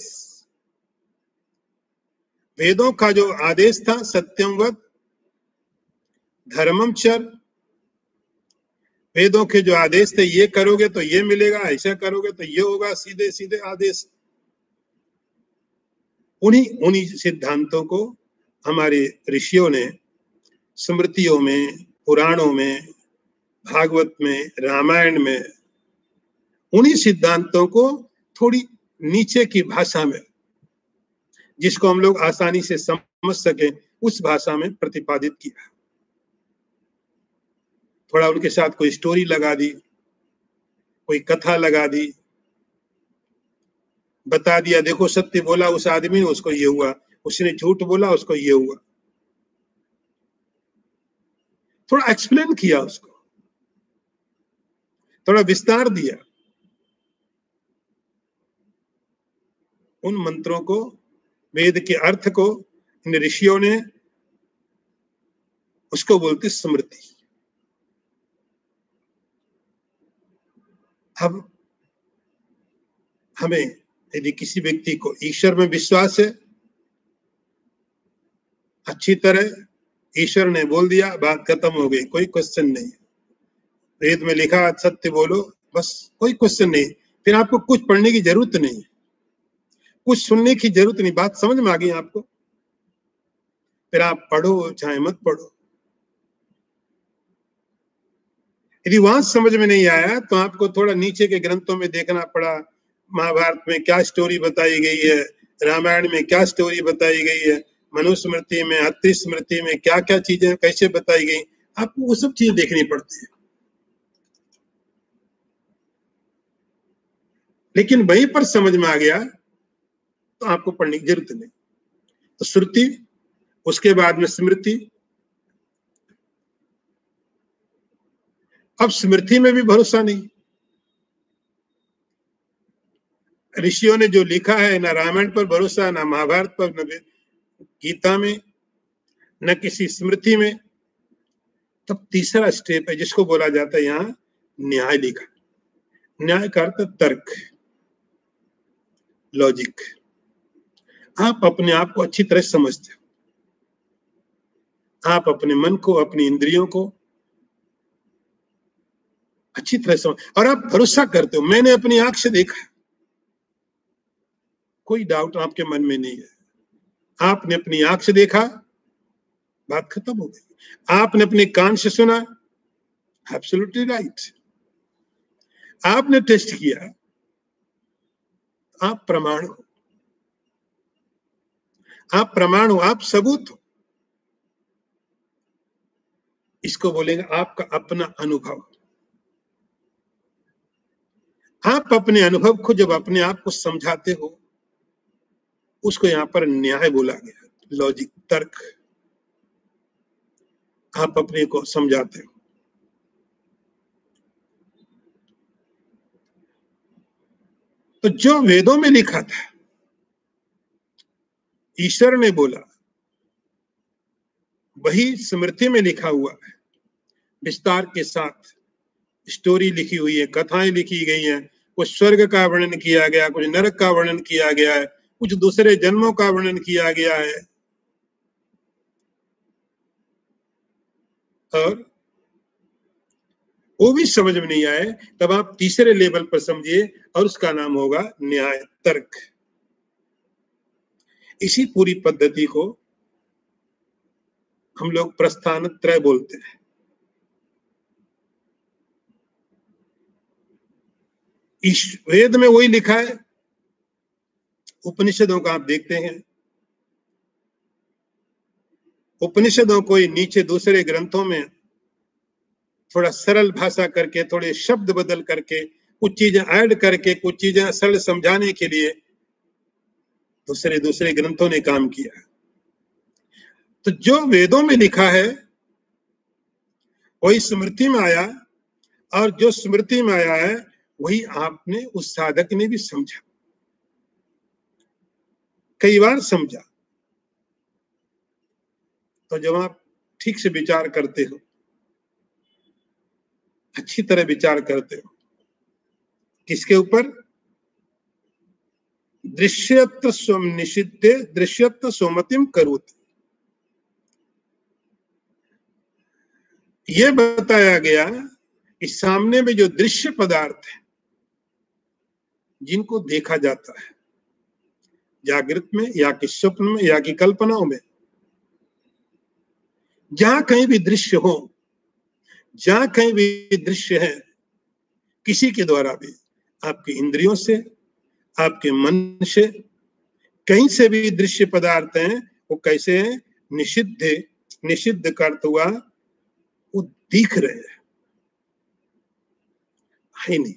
वेदों का जो आदेश था सत्यम वद धर्मम चर, वेदों के जो आदेश थे, ये करोगे तो ये मिलेगा, ऐसा करोगे तो ये होगा, सीधे सीधे आदेश। उन्हीं सिद्धांतों को हमारे ऋषियों ने स्मृतियों में, पुराणों में, भागवत में, रामायण में, उन्हीं सिद्धांतों को थोड़ी नीचे की भाषा में, जिसको हम लोग आसानी से समझ सके, उस भाषा में प्रतिपादित किया। थोड़ा उनके साथ कोई स्टोरी लगा दी, कोई कथा लगा दी, बता दिया देखो सत्य बोला उस आदमी ने, उसको ये हुआ, उसने झूठ बोला उसको ये हुआ। थोड़ा एक्सप्लेन किया उसको, थोड़ा विस्तार दिया। उन मंत्रों को, वेद के अर्थ को इन ऋषियों ने, उसको बोलते स्मृति। अब हमें यदि किसी व्यक्ति को ईश्वर में विश्वास है, अच्छी तरह ईश्वर ने बोल दिया, बात खत्म हो गई, कोई क्वेश्चन नहीं। वेद में लिखा सत्य बोलो, बस, कोई क्वेश्चन नहीं। फिर आपको कुछ पढ़ने की जरूरत नहीं, कुछ सुनने की जरूरत नहीं, बात समझ में आ गई आपको, फिर आप पढ़ो चाहे मत पढ़ो। यदि वहां समझ में नहीं आया तो आपको थोड़ा नीचे के ग्रंथों में देखना पड़ा, महाभारत में क्या स्टोरी बताई गई है, रामायण में क्या स्टोरी बताई गई है, मनुस्मृति में, अत्रि स्मृति में क्या क्या चीजें कैसे बताई गई, आपको वो सब चीजें देखनी पड़ती है। लेकिन वहीं पर समझ में आ गया तो आपको पढ़ने की जरूरत नहीं। तो श्रुति, उसके बाद में स्मृति। अब स्मृति में भी भरोसा नहीं, ऋषियों ने जो लिखा है, ना रामायण पर भरोसा, ना महाभारत पर, न गीता में, न किसी स्मृति में। तब तीसरा स्टेप है जिसको बोला जाता है यहाँ न्याय लिखा। न्याय का अर्थ तर्क, लॉजिक। आप अपने आप को अच्छी तरह समझते हो, आप अपने मन को, अपनी इंद्रियों को अच्छी तरह समझ, और आप भरोसा करते हो। मैंने अपनी आंख से देखा, कोई डाउट आपके मन में नहीं है, आपने अपनी आंख से देखा, बात खत्म हो गई। आपने अपने कान से सुना, एब्सोल्युटली राइट। आपने टेस्ट किया, आप प्रमाण हो, आप प्रमाण हो, आप सबूत हो। इसको बोलेंगे आपका अपना अनुभव। आप अपने अनुभव को जब अपने आप को समझाते हो, उसको यहां पर न्याय बोला गया, लॉजिक, तर्क। आप अपने को समझाते हो। तो जो वेदों में लिखा था, ईश्वर ने बोला, वही स्मृति में लिखा हुआ है, विस्तार के साथ स्टोरी लिखी हुई है, कथाएं लिखी गई हैं। कुछ स्वर्ग का वर्णन किया गया, कुछ नरक का वर्णन किया गया है, कुछ दूसरे जन्मों का वर्णन किया गया है। और वो भी समझ में नहीं आए, तब आप तीसरे लेवल पर समझिए, और उसका नाम होगा न्याय, तर्क। इसी पूरी पद्धति को हम लोग प्रस्थान त्रय बोलते हैं। इस वेद में वही लिखा है, उपनिषदों का आप देखते हैं, उपनिषदों को ही नीचे दूसरे ग्रंथों में थोड़ा सरल भाषा करके, थोड़े शब्द बदल करके, कुछ चीजें ऐड करके, कुछ चीजें सरल समझाने के लिए दूसरे दूसरे ग्रंथों ने काम किया। तो जो वेदों में लिखा है वही स्मृति में आया, और जो स्मृति में आया है वही आपने, उस साधक ने भी समझा, कई बार समझा। तो जब आप ठीक से विचार करते हो, अच्छी तरह विचार करते हो, किसके ऊपर? दृश्यत्व स्वम निषिद्धे दृश्यत्व स्वमतिम करोति। ये बताया गया कि सामने में जो दृश्य पदार्थ है, जिनको देखा जाता है जागृत में, या कि स्वप्न में, या कि कल्पनाओं में, जहां कहीं भी दृश्य हो, जहां कहीं भी दृश्य है, किसी के द्वारा भी, आपकी इंद्रियों से, आपके मन से, कहीं से भी दृश्य पदार्थ हैं, वो कैसे हैं? निषिद्ध। निषिद्ध का अर्थ हुआ वो दिख रहे हैं, है नहीं,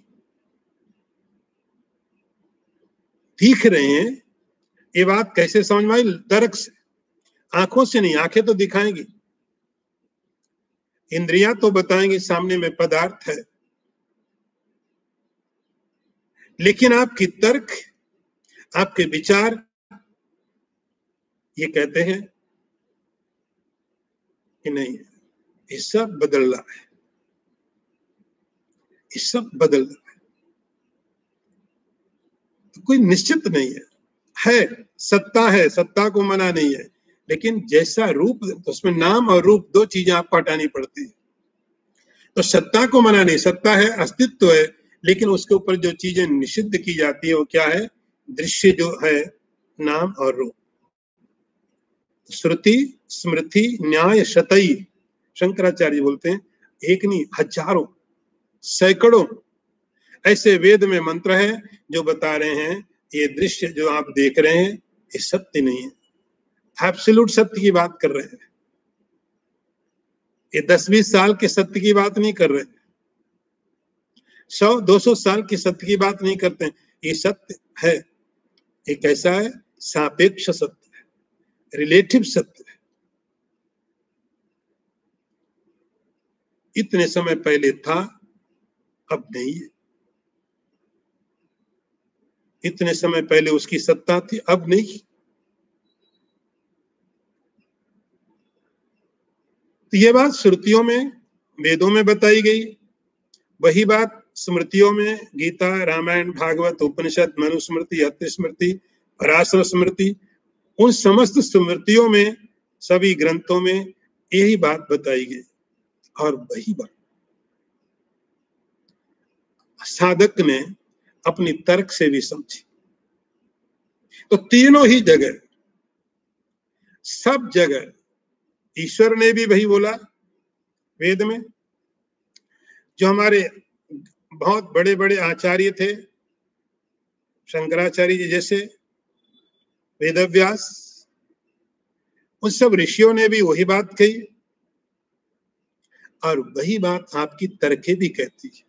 दिख रहे हैं। ये बात कैसे समझ में आई? तर्क से, आंखों से नहीं। आंखें तो दिखाएंगी, इंद्रियां तो बताएंगी सामने में पदार्थ है, लेकिन आपकी तर्क, आपके विचार ये कहते हैं कि नहीं, ये सब बदल रहा है, ये सब बदल रहा है। तो कोई निश्चित नहीं है, सत्ता है, सत्ता को मना नहीं है, लेकिन जैसा रूप, तो उसमें नाम और रूप दो चीजें आपको हटानी पड़ती है। तो सत्ता को मना नहीं, सत्ता है, अस्तित्व है, लेकिन उसके ऊपर जो चीजें निषिद्ध की जाती है वो क्या है? दृश्य जो है, नाम और रूप। श्रुति स्मृति न्याय शतई, शंकराचार्य बोलते हैं, एक नहीं हजारों सैकड़ों ऐसे वेद में मंत्र है जो बता रहे हैं ये दृश्य जो आप देख रहे हैं ये सत्य नहीं है। एब्सोल्यूट सत्य की बात कर रहे हैं, ये 10-20 साल के सत्य की बात नहीं कर रहे, 100-200 साल के सत्य की बात नहीं करते हैं। ये सत्य है, ये कैसा है? सापेक्ष सत्य है, रिलेटिव सत्य है। इतने समय पहले था, अब नहीं है। इतने समय पहले उसकी सत्ता थी, अब नहीं। तो ये बात श्रुतियों में, वेदों में बताई गई, वही बात स्मृतियों में, गीता, रामायण, भागवत, उपनिषद, मनुस्मृति, अत्रिस्मृति, पराशर स्मृति, उन समस्त स्मृतियों में, सभी ग्रंथों में यही बात बताई गई। और वही बात साधक ने अपनी तर्क से भी समझी। तो तीनों ही जगह, सब जगह ईश्वर ने भी वही बोला वेद में। जो हमारे बहुत बड़े बड़े आचार्य थे, शंकराचार्य जी जैसे, वेदव्यास, उन सब ऋषियों ने भी वही बात कही, और वही बात आपकी तर्कें भी कहती है,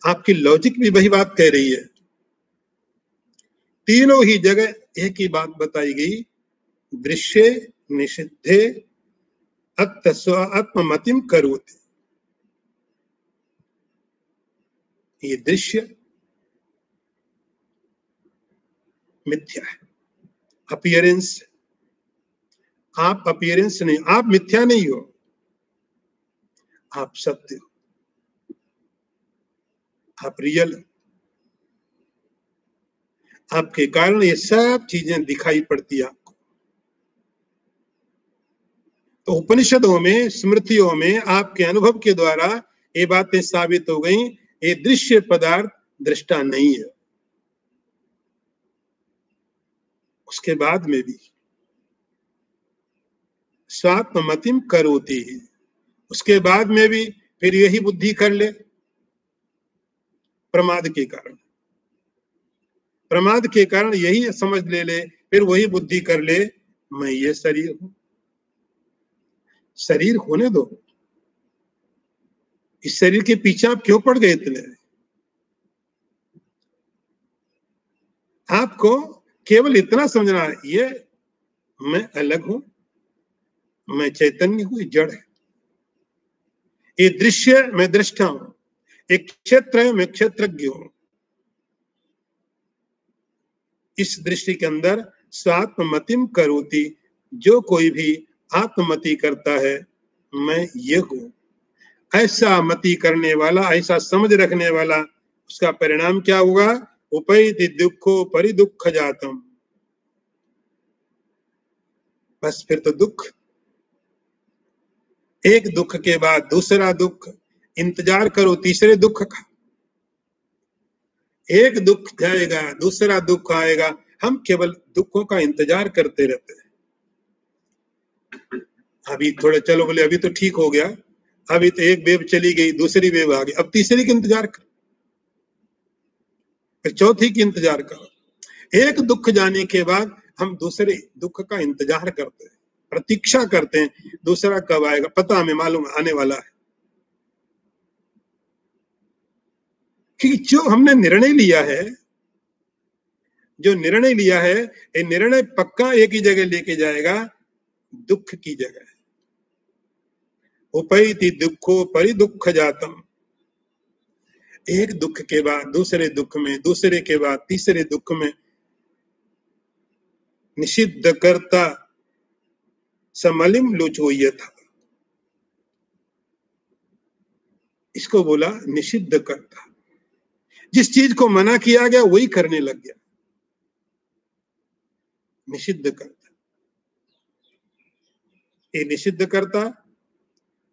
आपकी लॉजिक भी वही बात कह रही है। तीनों ही जगह एक ही बात बताई गई, दृश्य निषिद्धे आत्ममतिम करोति। ये दृश्य मिथ्या है, अपीयरेंस। आप अपीयरेंस नहीं, आप मिथ्या नहीं हो, आप सत्य हो, आप रियल हो। आपके कारण ये सब चीजें दिखाई पड़ती है आपको। तो उपनिषदों में, स्मृतियों में आपके अनुभव के द्वारा ये बातें साबित हो गई, ये दृश्य पदार्थ दृष्टा नहीं है। उसके बाद में भी स्वात्ममतिम करोति ही, उसके बाद में भी फिर यही बुद्धि कर ले, प्रमाद के कारण, प्रमाद के कारण यही समझ ले, फिर वही बुद्धि कर ले, मैं ये शरीर हूं। शरीर होने दो, इस शरीर के पीछे आप क्यों पड़ गए इतने? आपको केवल इतना समझना है, ये मैं अलग हूं, मैं चैतन्य हूं, जड़ है। ये दृश्य, मैं दृष्टा हूं। एक क्षेत्र है, मैं क्षेत्रज्ञ हूं। इस दृष्टि के अंदर स्वात्ममतिम करोति, जो कोई भी आत्ममति करता है, मैं ये हूं, ऐसा मति करने वाला, ऐसा समझ रखने वाला, उसका परिणाम क्या होगा? उपैति दुखो परिदुख जातम। बस फिर तो दुख, एक दुख के बाद दूसरा दुख, इंतजार करो तीसरे दुख का। एक दुख जाएगा, दूसरा दुख आएगा, हम केवल दुखों का इंतजार करते रहते हैं। अभी थोड़ा चलो बोले अभी तो ठीक हो गया, अभी तो एक वेव चली गई, दूसरी वेव आ गई, अब तीसरी की इंतजार कर, फिर चौथी की इंतजार करो। एक दुख जाने के बाद हम दूसरे दुख का इंतजार करते हैं, प्रतीक्षा करते हैं, दूसरा कब आएगा, पता हमें मालूम आने वाला है। क्योंकि जो हमने निर्णय लिया है, जो निर्णय लिया है, ये निर्णय पक्का एक ही जगह लेके जाएगा, दुख की जगह। उपैति दुखो परिदुख जातम, एक दुख के बाद दूसरे दुख में, दूसरे के बाद तीसरे दुख में, निषिद्ध करता समलिम लुचोयथा, इसको बोला निषिद्ध करता। जिस चीज को मना किया गया वही करने लग गया, निषिद्ध करता। ये निषिद्ध करता,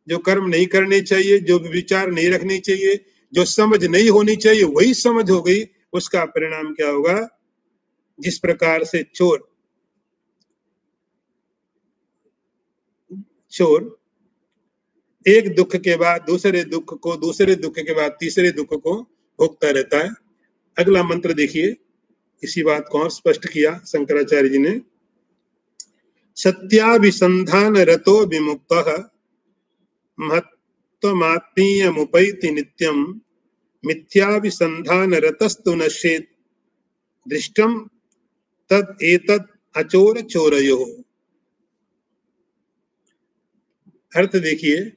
जो कर्म नहीं करने चाहिए, जो विचार नहीं रखने चाहिए, जो समझ नहीं होनी चाहिए वही समझ हो गई, उसका परिणाम क्या होगा? जिस प्रकार से चोर एक दुख के बाद दूसरे दुख को, दूसरे दुख के बाद तीसरे दुख को भोगता रहता है। अगला मंत्र देखिए, इसी बात को और स्पष्ट किया शंकराचार्य जी ने। सत्याभिसंधान रतो विमुक्तः महत्त्वमात्मीयमुपैति नित्यं मिथ्याभिसंधान रतस्तु नश्येत् दृष्टं तद एतद अचोर चोरयोः। अर्थ देखिए,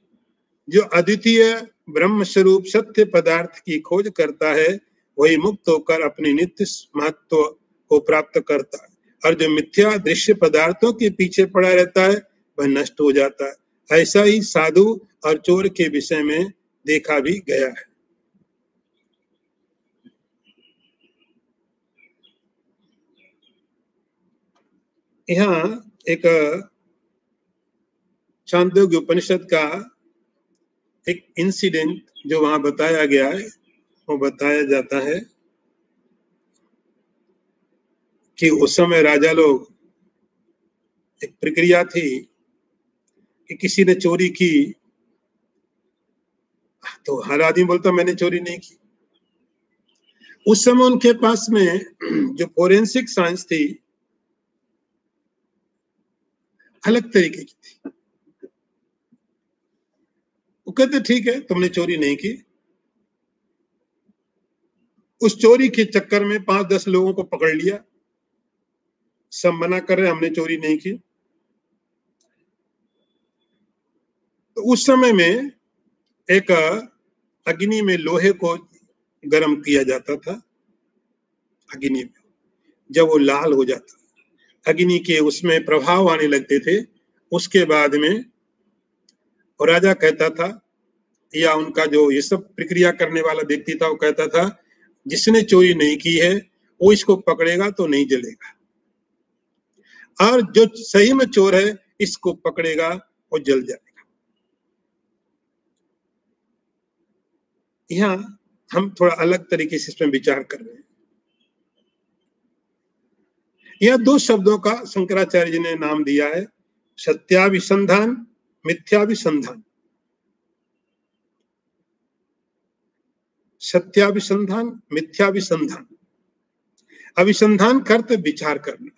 जो अद्वितीय ब्रह्म स्वरूप सत्य पदार्थ की खोज करता है वही मुक्त होकर अपने नित्य महत्व को प्राप्त करता है, और जो मिथ्या दृश्य पदार्थों के पीछे पड़ा रहता है वह नष्ट हो जाता है। ऐसा ही साधु और चोर के विषय में देखा भी गया है। यहाँ एक छांदोग्य उपनिषद का एक इंसिडेंट जो वहां बताया गया है, वो बताया जाता है कि उस समय राजा लोग, एक प्रक्रिया थी कि किसी ने चोरी की तो हर आदमी बोलता मैंने चोरी नहीं की। उस समय उनके पास में जो फोरेंसिक साइंस थी अलग तरीके की थी। वो कहते ठीक है तुमने चोरी नहीं की। उस चोरी के चक्कर में 5-10 लोगों को पकड़ लिया, सब मना कर रहे हमने चोरी नहीं की। तो उस समय में एक अग्नि में लोहे को गर्म किया जाता था। अग्नि में जब वो लाल हो जाता, अग्नि के उसमें प्रभाव आने लगते थे, उसके बाद में और राजा कहता था, या उनका जो ये सब प्रक्रिया करने वाला व्यक्ति था वो कहता था जिसने चोरी नहीं की है वो इसको पकड़ेगा तो नहीं जलेगा, और जो सही में चोर है इसको पकड़ेगा वो जल जाएगा। यहाँ हम थोड़ा अलग तरीके से इसमें विचार कर रहे हैं। यह 2 शब्दों का शंकराचार्य जी ने नाम दिया है, सत्याभिसंधान, मिथ्याभिसंधान। सत्याभिसंधान, मिथ्याभिसंधान। अभिसंधान करते विचार करना,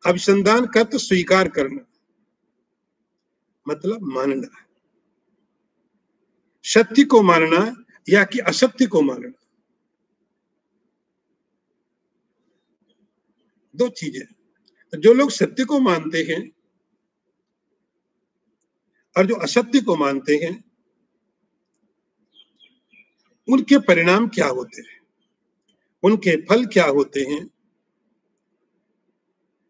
अभिसंधान करते स्वीकार करना, मतलब मानना, सत्य को मानना या कि असत्य को मानना, 2 चीजें। तो जो लोग सत्य को मानते हैं और जो असत्य को मानते हैं उनके परिणाम क्या होते हैं, उनके फल क्या होते हैं,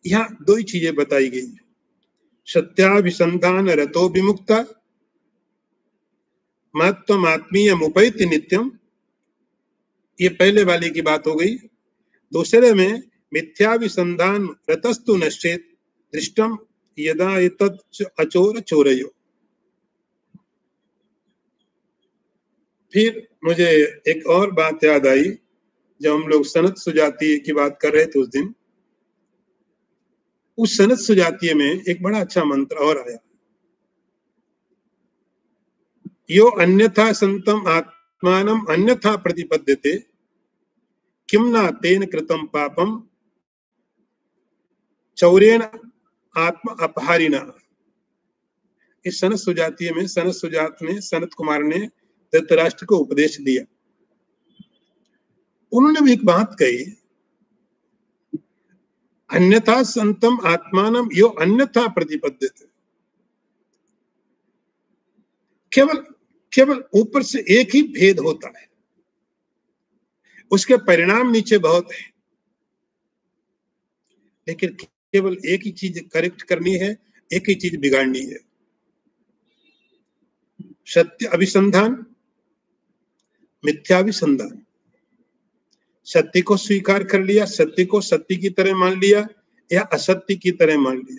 यहाँ 2 ही चीजें बताई गई है। सत्याभिसंधान रतो विमुक्ता महत्त्वमात्मीय मुपैति नित्यम, ये पहले वाले की बात हो गई। दूसरे में मिथ्याभिसंधान रतस्तु नश्येत् दृष्टम यदा एतत् अचोर चोरयो। फिर मुझे एक और बात याद आई, जब हम लोग सनत सुजातीय की बात कर रहे थे उस दिन, उस सनत सुजातीय में एक बड़ा अच्छा मंत्र और आया, यो अन्यथा संतम आत्मानम अन्यथा प्रतिपद्यते किम ना तेन कृतम पापम चौरेण आत्म अपहारिणा। इस सनत सुजातीय में सनत सुजात ने, सनत कुमार ने धृतराष्ट्र को उपदेश दिया। उन्होंने भी एक बात कही, अन्यथा संतम आत्मानम यो अन्यथा प्रतिपद्यते। केवल केवल ऊपर से एक ही भेद होता है, उसके परिणाम नीचे बहुत है, लेकिन केवल एक ही चीज करेक्ट करनी है, एक ही चीज बिगाड़नी है। सत्य अभिसंधान, मिथ्याभिसंधान। सत्य को स्वीकार कर लिया, सत्य को सत्य की तरह मान लिया या असत्य की तरह मान लिया।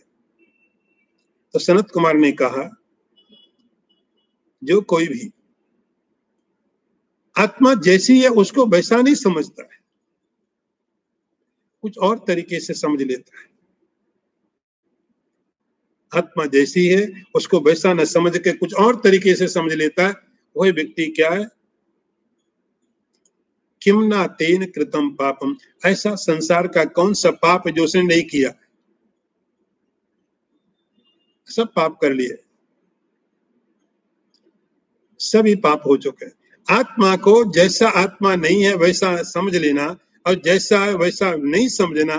तो सनत कुमार ने कहा, जो कोई भी आत्मा जैसी है उसको वैसा नहीं समझता है, कुछ और तरीके से समझ लेता है। आत्मा जैसी है उसको वैसा न समझ के कुछ और तरीके से समझ लेता है, वही व्यक्ति क्या है? किम ना तेन कृतम पापम, ऐसा संसार का कौन सा पाप है जो उसने नहीं किया? सब पाप कर लिए, सभी पाप हो चुके हैं। आत्मा को जैसा आत्मा नहीं है वैसा समझ लेना, और जैसा है वैसा नहीं समझना,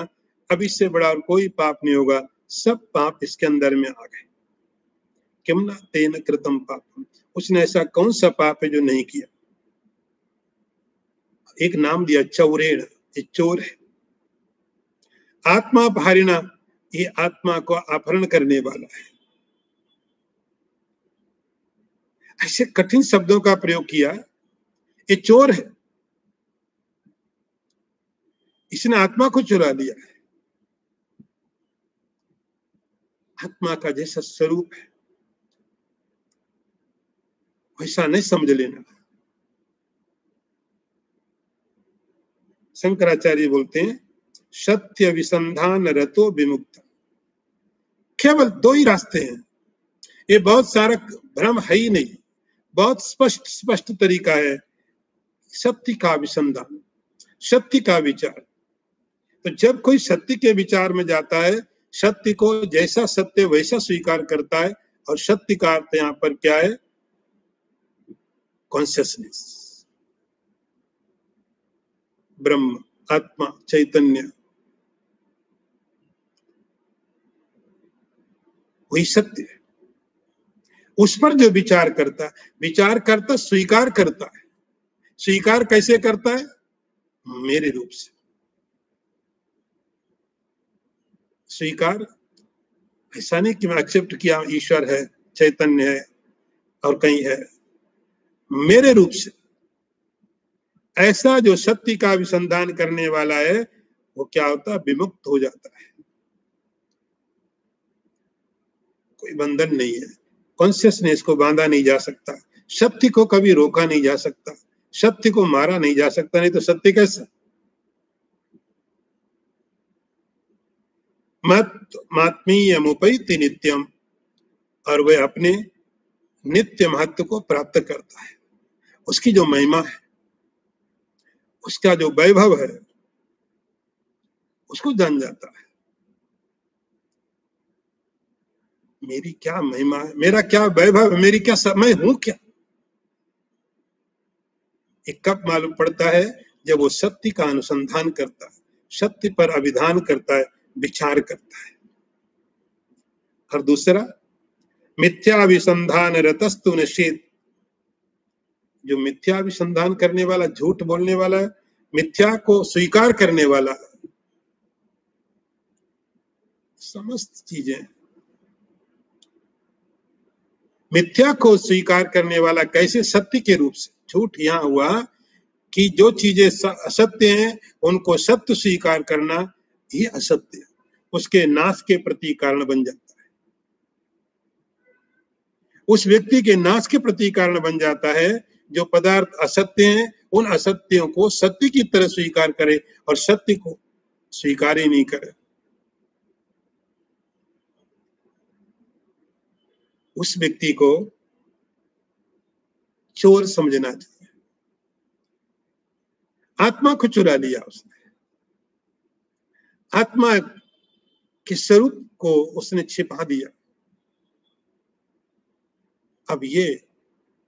अब इससे बड़ा और कोई पाप नहीं होगा। सब पाप इसके अंदर में आ गए। किम ना तेन कृतम पापम, उसने ऐसा कौन सा पाप है जो नहीं किया? एक नाम दिया चौरेण, ये चोर है। आत्मा भारिणा, ये आत्मा को अपहरण करने वाला है। ऐसे कठिन शब्दों का प्रयोग किया, ये चोर है, इसने आत्मा को चुरा लिया है। आत्मा का जैसा स्वरूप है वैसा नहीं समझ लेना। शंकराचार्य बोलते हैं, सत्य विसंधान रतो विमुक्त। केवल दो ही रास्ते हैं, ये बहुत सारा भ्रम है ही नहीं, बहुत स्पष्ट स्पष्ट तरीका है। सत्य का विसंधान, सत्य का विचार। तो जब कोई सत्य के विचार में जाता है, सत्य को जैसा सत्य वैसा स्वीकार करता है, और सत्य का अर्थ यहाँ पर क्या है? कॉन्शियसनेस, ब्रह्म, आत्मा, चैतन्य, वही सत्य है। उस पर जो विचार करता स्वीकार करता है। स्वीकार कैसे करता है? मेरे रूप से स्वीकार। ऐसा नहीं कि मैं एक्सेप्ट किया ईश्वर है, चैतन्य है और कहीं है, मेरे रूप से। ऐसा जो सत्य का अनुसंधान करने वाला है, वो क्या होता है? विमुक्त हो जाता है। कोई बंधन नहीं है, कॉन्शियसनेस को बांधा नहीं जा सकता, सत्य को कभी रोका नहीं जा सकता, सत्य को मारा नहीं जा सकता। नहीं तो सत्य कैसा? मात्मीयमुपैति नित्यम, और वह अपने नित्य महत्व को प्राप्त करता है। उसकी जो महिमा है, उसका जो वैभव है, उसको जान जाता है। मेरी क्या महिमा है, मेरा क्या वैभव है, मेरी क्या मैं हूं क्या? ये कब मालूम पड़ता है? जब वो सत्य का अनुसंधान करता है, सत्य पर अभिधान करता है, विचार करता है। और दूसरा, मिथ्याभिसंधान रतस्तु निषेध। जो मिथ्याभिसंधान करने वाला, झूठ बोलने वाला है, मिथ्या को स्वीकार करने वाला, समस्त चीजें मिथ्या को स्वीकार करने वाला कैसे? सत्य के रूप से। झूठ यहां हुआ कि जो चीजें असत्य हैं उनको सत्य स्वीकार करना ही असत्य, उसके नाश के प्रति कारण बन जाता है। उस व्यक्ति के नाश के प्रति कारण बन जाता है जो पदार्थ असत्य हैं, उन असत्यों को सत्य की तरह स्वीकार करे और सत्य को स्वीकार ही नहीं करे। उस व्यक्ति को चोर समझना चाहिए। आत्मा को चुरा लिया उसने, आत्मा के स्वरूप को उसने छिपा दिया। अब ये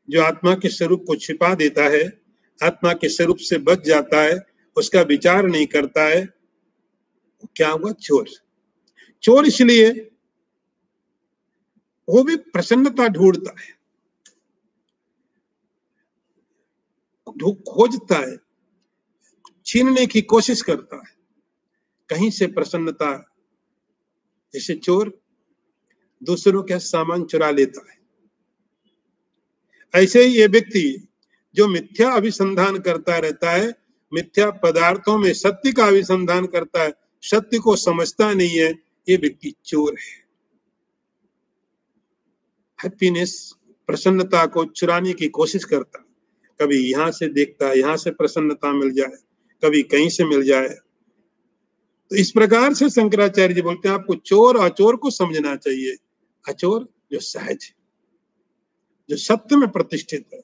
जो आत्मा के स्वरूप को छिपा देता है, आत्मा के स्वरूप से बच जाता है, उसका विचार नहीं करता है, क्या हुआ? चोर। चोर इसलिए वो भी प्रसन्नता ढूंढता है, खोजता है, छीनने की कोशिश करता है कहीं से प्रसन्नता। जैसे चोर दूसरों के सामान चुरा लेता है, ऐसे ही ये व्यक्ति जो मिथ्या अभिसंधान करता रहता है, मिथ्या पदार्थों में सत्य का अभिसंधान करता है, सत्य को समझता नहीं है, ये व्यक्ति चोर है। हैप्पीनेस, प्रसन्नता को चुराने की कोशिश करता, कभी यहाँ से देखता, यहाँ से प्रसन्नता मिल जाए, कभी कहीं से मिल जाए। तो इस प्रकार से शंकराचार्य जी बोलते हैं आपको चोर अचोर को समझना चाहिए। अचोर जो सहज है, जो सत्य में प्रतिष्ठित है,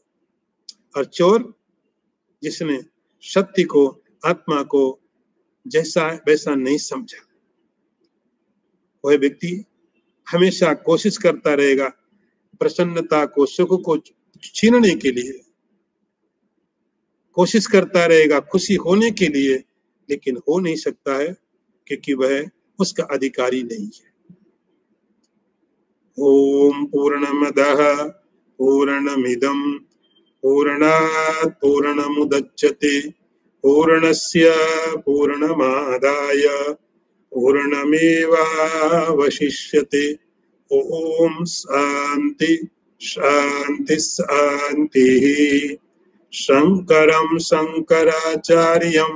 और चोर जिसने सत्य को, आत्मा को जैसा वैसा नहीं समझा, वह व्यक्ति हमेशा कोशिश करता रहेगा प्रसन्नता को, सुख को छीनने के लिए, कोशिश करता रहेगा खुशी होने के लिए, लेकिन हो नहीं सकता है क्योंकि वह उसका अधिकारी नहीं है। ओम पूर्णमदः पूर्णमिदं पूर्णात् पूर्णमुदच्यते पूर्णस्य पूर्णमादाय पूर्णमेवावशिष्यते। ओम शांति शांति शांतिः। शंकरं शंकराचार्यं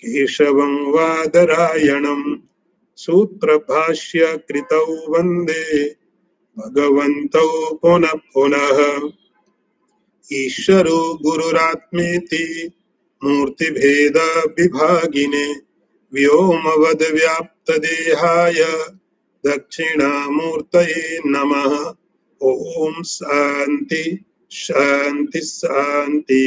केशवं वादरायणं सूत्रभाष्य कृतौ वन्दे भगवन्तौ पुनः पुनः। ईश्वरो गुरुरात्मेति मूर्तिभेद विभागिने व्योमवद् व्याप्तदेहाय दक्षिणामूर्तये नमः। ओम शांति शांति शांति।